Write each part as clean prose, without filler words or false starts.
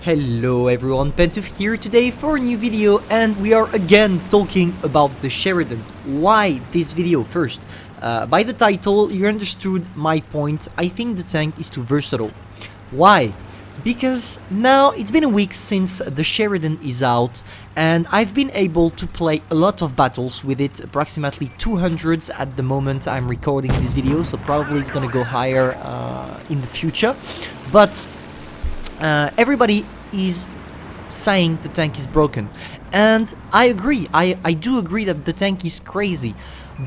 Hello everyone, Pantoufleee here today for a new video, and we are again talking about the Sheridan. Why this video? First, by the title you understood my point. I think the tank is too versatile. Why? Because now it's been a week since the Sheridan is out, and I've been able to play a lot of battles with it, approximately 200 at the moment I'm recording this video, so probably it's gonna go higher in the future. But everybody is saying the tank is broken, and I agree. I do agree that the tank is crazy,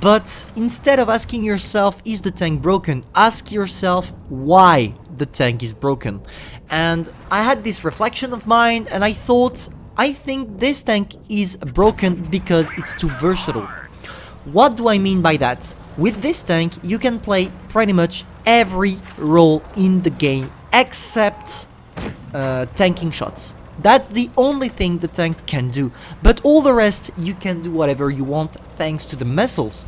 but instead of asking yourself is the tank broken, ask yourself why the tank is broken. And I had this reflection of mine, and I think this tank is broken because it's too versatile. What do I mean by that? With this tank you can play pretty much every role in the game except tanking shots. That's the only thing the tank can do, but all the rest you can do whatever you want thanks to the missiles.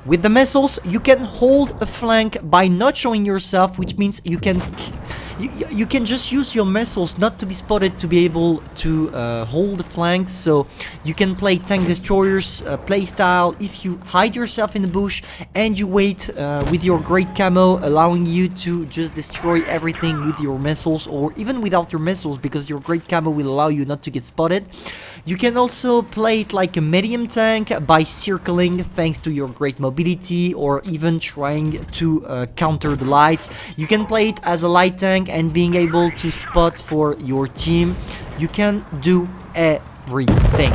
With the missiles you can hold a flank by not showing yourself, which means you can just use your missiles not to be spotted to be able to hold the flank. So you can play tank destroyers playstyle if you hide yourself in the bush and you wait with your great camo, allowing you to just destroy everything with your missiles, or even without your missiles, because your great camo will allow you not to get spotted. You can also play it like a medium tank by circling thanks to your great mobility, or even trying to counter the lights. You can play it as a light tank and being able to spot for your team. You can do everything,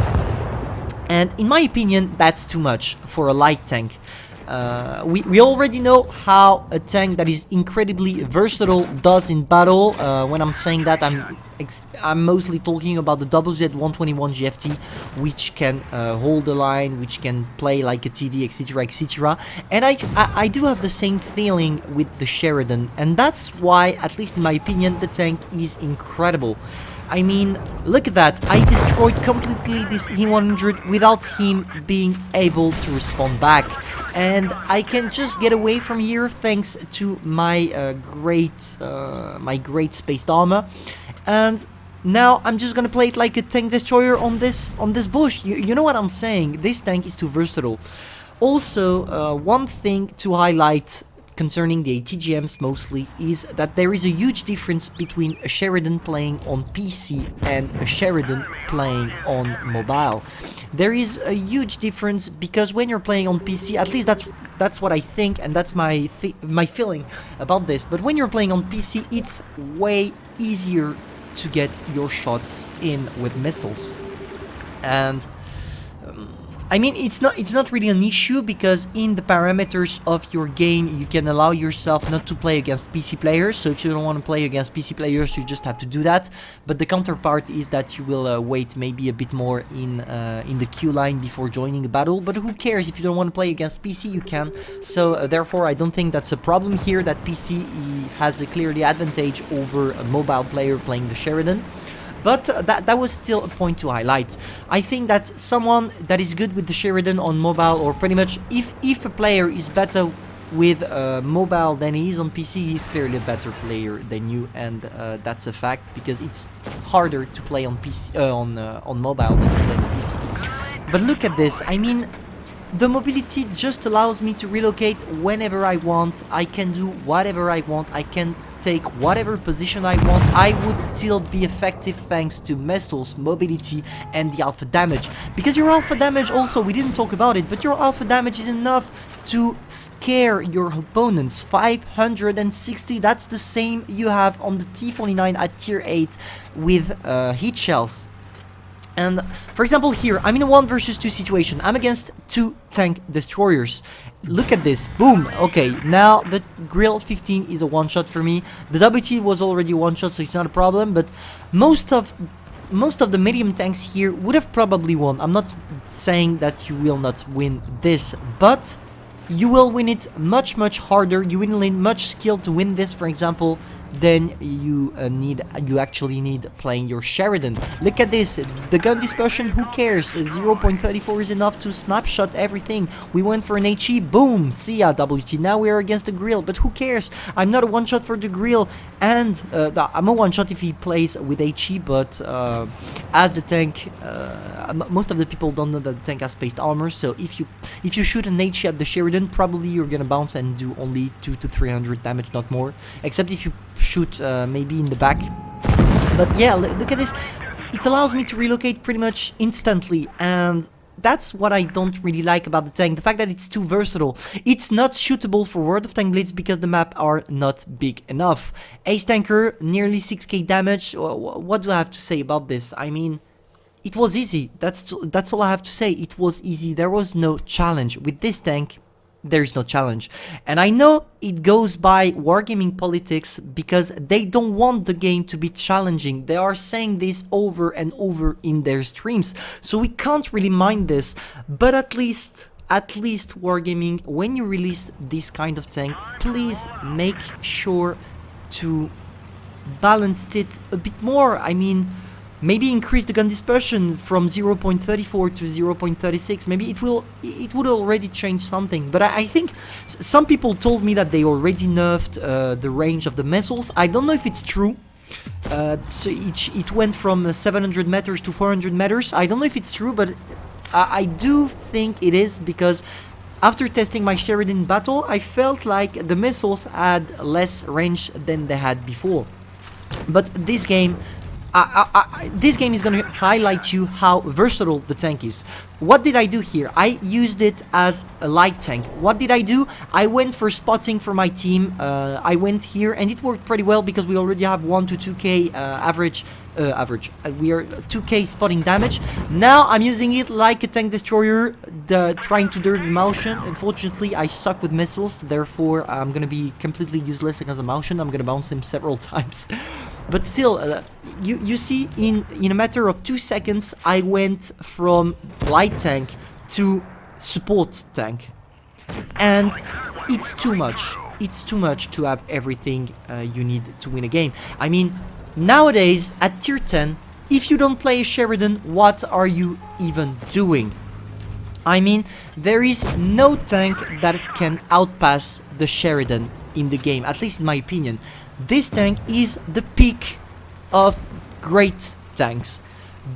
and in my opinion that's too much for a light tank. We already know how a tank that is incredibly versatile does in battle. When I'm saying that, I'm mostly talking about the WZ-121 GFT, which can hold the line, which can play like a TD, etc, etc. And I do have the same feeling with the Sheridan, and that's why, at least in my opinion, the tank is incredible. I mean, look at that. I destroyed completely this E100 without him being able to respond back. And I can just get away from here thanks to my great spaced armor. And now I'm just gonna play it like a tank destroyer on this bush. You know what I'm saying? This tank is too versatile. Also, one thing to highlight concerning the ATGMs mostly is that there is a huge difference between a Sheridan playing on PC and a Sheridan playing on mobile. There is a huge difference because when you're playing on PC, at least that's what I think, and that's my feeling about this. But when you're playing on PC, it's way easier to get your shots in with missiles. And I mean, it's not really an issue, because in the parameters of your game you can allow yourself not to play against PC players. So if you don't want to play against PC players, you just have to do that. But the counterpart is that you will wait maybe a bit more in the queue line before joining a battle. But who cares? If you don't want to play against PC, you can. So therefore I don't think that's a problem here, that PC has a clearly advantage over a mobile player playing the Sheridan. But that was still a point to highlight. I think that someone that is good with the Sheridan on mobile, or pretty much if a player is better with mobile than he is on PC, he's clearly a better player than you, and that's a fact, because it's harder to play on PC on mobile than to play on PC. But look at this. I mean, the mobility just allows me to relocate whenever I want. I can do whatever I want. I can take whatever position I want. I would still be effective thanks to missiles, mobility, and the alpha damage. Because your alpha damage also, we didn't talk about it, but your alpha damage is enough to scare your opponents. 560, that's the same you have on the T49 at tier 8 with heat shells. And for example here, I'm in a 1 versus 2 situation. I'm against 2 tank destroyers. Look at this. Boom. Okay, now the Grill 15 is a one-shot for me. The WT was already a one-shot, so it's not a problem. But most of the medium tanks here would have probably won. I'm not saying that you will not win this, but you will win it much harder. You will need much skill to win this. For example, then you actually need playing your Sheridan. Look at this, the gun dispersion, who cares? 0.34 is enough to snapshot everything. We went for an HE, boom, see ya WT. Now we are against the grill, but who cares? I'm not a one-shot for the grill, and I'm a one-shot if he plays with HE, but as the tank, most of the people don't know that the tank has spaced armor, so if you shoot an HE at the Sheridan, probably you're gonna bounce and do only 200 to 300 damage, not more, except if you shoot maybe in the back. But yeah, look at this, it allows me to relocate pretty much instantly, and that's what I don't really like about the tank, the fact that it's too versatile. It's not suitable for World of Tank Blitz because the map are not big enough. Ace Tanker, nearly 6k damage, what do I have to say about this? I mean, it was easy, that's all I have to say, it was easy, there was no challenge. With this tank, there is no challenge. And I know it goes by wargaming politics because they don't want the game to be challenging. They are saying this over and over in their streams, so we can't really mind this. But at least wargaming, when you release this kind of tank, please make sure to balance it a bit more. I mean, maybe increase the gun dispersion from 0.34 to 0.36. Maybe it would already change something. But I think some people told me that they already nerfed the range of the missiles. I don't know if it's true. So it went from 700 meters to 400 meters. I don't know if it's true, but I do think it is, because after testing my Sheridan battle, I felt like the missiles had less range than they had before. But this game, this game is going to highlight you how versatile the tank is. What did I do here? I used it as a light tank. What did I do? I went for spotting for my team. I went here and it worked pretty well because we already have 1 to 2k average. We are 2k spotting damage. Now I'm using it like a tank destroyer, trying to do the motion. Unfortunately, I suck with missiles, therefore I'm gonna be completely useless against the motion. I'm gonna bounce him several times. But still, you see, in a matter of 2 seconds, I went from light tank to support tank, and it's too much. It's too much to have everything you need to win a game. I mean, nowadays at tier 10, if you don't play a Sheridan, what are you even doing? I mean, there is no tank that can outpass the Sheridan in the game, at least in my opinion. This tank is the peak of great tanks,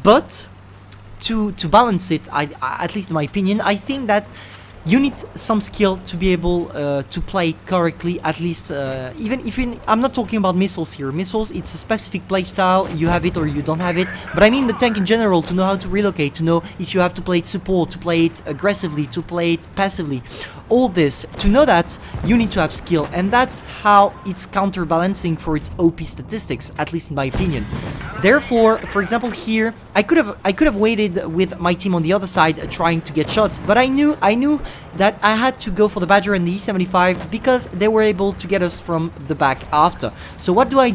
but to balance it, at least in my opinion, I think that you need some skill to be able to play it correctly, at least even if I'm not talking about missiles here. Missiles, it's a specific playstyle, you have it or you don't have it, but I mean the tank in general, to know how to relocate, to know if you have to play it support, to play it aggressively, to play it passively. All this, to know that, you need to have skill, and that's how it's counterbalancing for its OP statistics, at least in my opinion. Therefore, for example here, I could have waited with my team on the other side trying to get shots, but I knew that I had to go for the Badger and the E75 because they were able to get us from the back after. So what do? I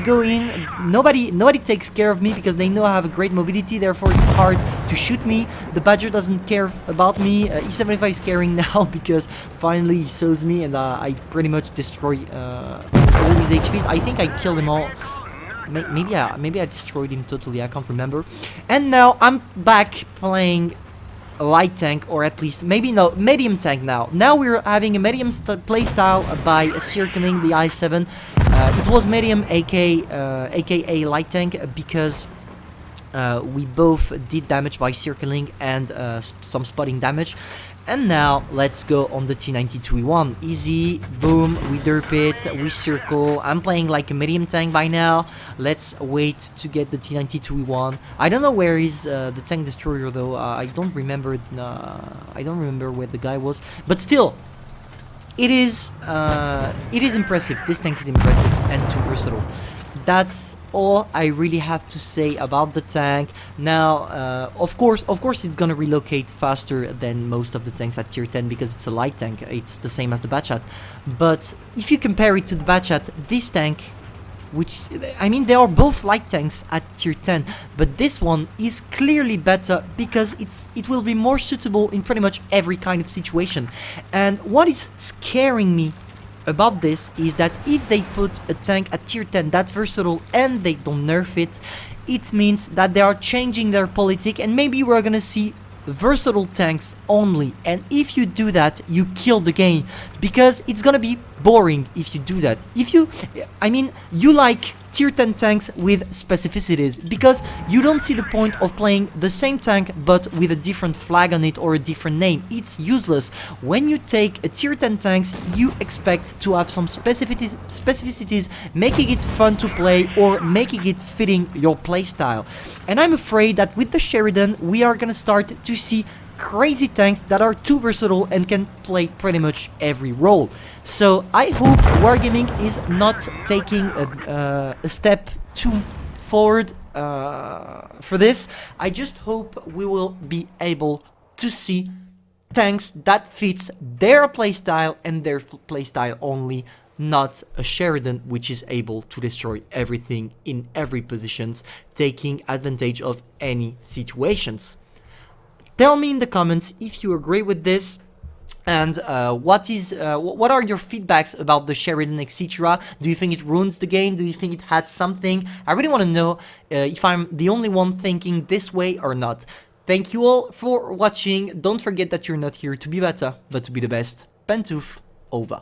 go in, nobody takes care of me because they know I have a great mobility, therefore it's hard to shoot me. The Badger doesn't care about me, E75 is caring now because finally he saws me, and I pretty much destroy all these HPs. I think I killed them all. Maybe I destroyed him totally, I can't remember. And now I'm back playing a light tank, or at least, maybe no, medium tank now. Now we're having a medium playstyle by circling the I7. It was medium aka light tank because we both did damage by circling and some spotting damage. And now let's go on the T92E1. Easy, boom, we derp it, we circle. I'm playing like a medium tank by now. Let's wait to get the T92E1. I don't know where is the tank destroyer though. I don't remember. I don't remember where the guy was. But still, it is impressive. This tank is impressive and too versatile. That's all I really have to say about the tank. Now, of course it's gonna relocate faster than most of the tanks at tier 10 because it's a light tank. It's the same as the Batchat. But if you compare it to the Batchat, this tank, which, I mean, they are both light tanks at tier 10, but this one is clearly better because it will be more suitable in pretty much every kind of situation. And what is scaring me about this is that if they put a tank at tier 10 that versatile and they don't nerf it, it means that they are changing their politic, and maybe we're gonna see versatile tanks only. And if you do that, you kill the game, because it's gonna be boring if you do that. If you, I mean, you like tier 10 tanks with specificities, because you don't see the point of playing the same tank but with a different flag on it or a different name. It's useless. When you take a tier 10 tanks, you expect to have some specificities, making it fun to play or making it fitting your playstyle. And I'm afraid that with the Sheridan, we are gonna start to see crazy tanks that are too versatile and can play pretty much every role. So I hope Wargaming is not taking a step too forward for this. I just hope we will be able to see tanks that fits their playstyle and their playstyle only, not a Sheridan which is able to destroy everything in every positions, taking advantage of any situations. Tell me in the comments if you agree with this, and what are your feedbacks about the Sheridan, etc. Do you think it ruins the game? Do you think it had something? I really want to know if I'm the only one thinking this way or not. Thank you all for watching. Don't forget that you're not here to be better, but to be the best. Pantoufleee, over.